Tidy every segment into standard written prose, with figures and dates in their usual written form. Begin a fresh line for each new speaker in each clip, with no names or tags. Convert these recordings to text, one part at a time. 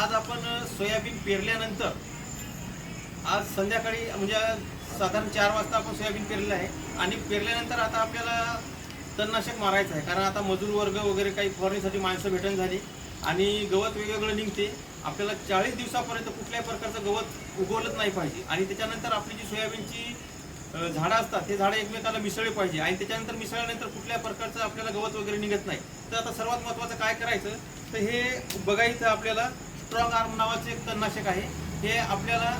आज आपण सोयाबीन पेरल्यानंतर आज संध्याकाळी म्हणजे साधारण 4 वाजता आपण सोयाबीन पेरलेलं आहे आणि पेरल्यानंतर आता आपल्याला तणनाशक मारायचं आहे, कारण आता मजूर वर्ग वगैरे काही फवारणीसाठी माणसं भेटून झाली आणि गवत वेगवेगळं निघते. आपल्याला 40 दिवसापर्यंत कुठल्याही प्रकारचं गवत उगवलंच नाही पाहिजे आणि त्याच्यानंतर आपली जी सोयाबीनची झाडं असतात ते झाडं एकमेकाला मिसळले पाहिजे आणि त्याच्यानंतर मिसळल्यानंतर कुठल्या प्रकारचं आपल्याला गवत वगैरे निघत नाही. तर आता सर्वात महत्त्वाचं काय करायचं तर हे बघायचं आपल्याला स्ट्रॉंग आर्म नावाचे एक तणनाशक आहे. हे आपल्याला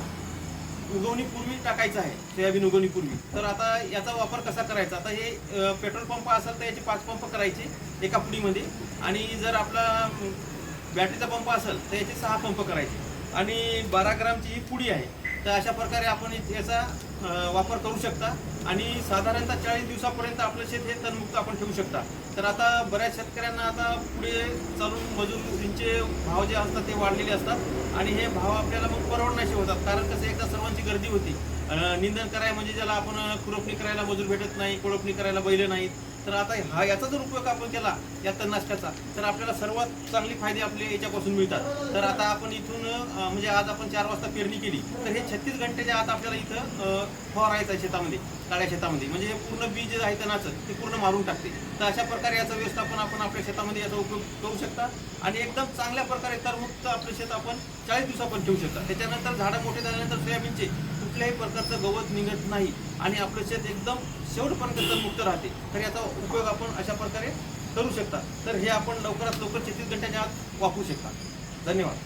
उगवणीपूर्वी टाकायचं आहे, सोयाबीन उगवणीपूर्वी. तर आता याचा वापर कसा करायचा, आता हे पेट्रोल पंप असेल तर याचे 5 पंप करायचे एका पुडीमध्ये आणि जर आपला बॅटरीचा पंप असेल तर याचे 6 पंप करायचे आणि 12 ग्रामची ही पुडी आहे. तर अशा प्रकारे आपण याचा वापर करू शकता आणि साधारणतः 40 दिवसापर्यंत आपलं शेत हे तणमुक्त आपण ठेवू शकता. तर आता बऱ्याच शेतकऱ्यांना आता पुढे चालून मजुरींचे भाव जे असतात ते वाढलेले असतात आणि हे भाव आपल्याला मग परवडण्याचे होतात. कारण कसं एकदा सर्वांची गर्दी होती, निंदन करायला म्हणजे ज्याला आपण खुरपणी करायला मजूर भेटत नाही, कोळपणी करायला बैल नाहीत. तर आता याचा जर उपयोग आपण केला या तणनाशकाचा तर आपल्याला सर्वात चांगले फायदे आपले याच्यापासून मिळतात. तर आता आपण इथून म्हणजे आज आपण 4 वाजता पेरणी केली तर हे 36 घंटेच्या आत आपल्याला इथं फवारायचं आहे शेतामध्ये, काळ्या शेतामध्ये, म्हणजे हे पूर्ण बीज आहे तणाचं ते पूर्ण मारून टाकते. तर अशा प्रकारे याचं व्यवस्थापन आपण आपल्या शेतामध्ये याचा उपयोग करू शकता आणि एकदम चांगल्या प्रकारे तणमुक्त आपलं शेत आपण 40 दिवसापर्यंत ठेवू शकता. त्याच्यानंतर झाडं मोठे झाल्यानंतर सोयाबीनचे कुठल्याही प्रकारचं गवत निघत नाही आणि आपलं शेत एकदम शेवटपर्यंत तणमुक्त राहते. तर याचा उपयोग आपण अशा प्रकारे करू शकता. तर हे आपण लवकरात लवकर 36 घंट्याच्या आत वापरू शकता. धन्यवाद.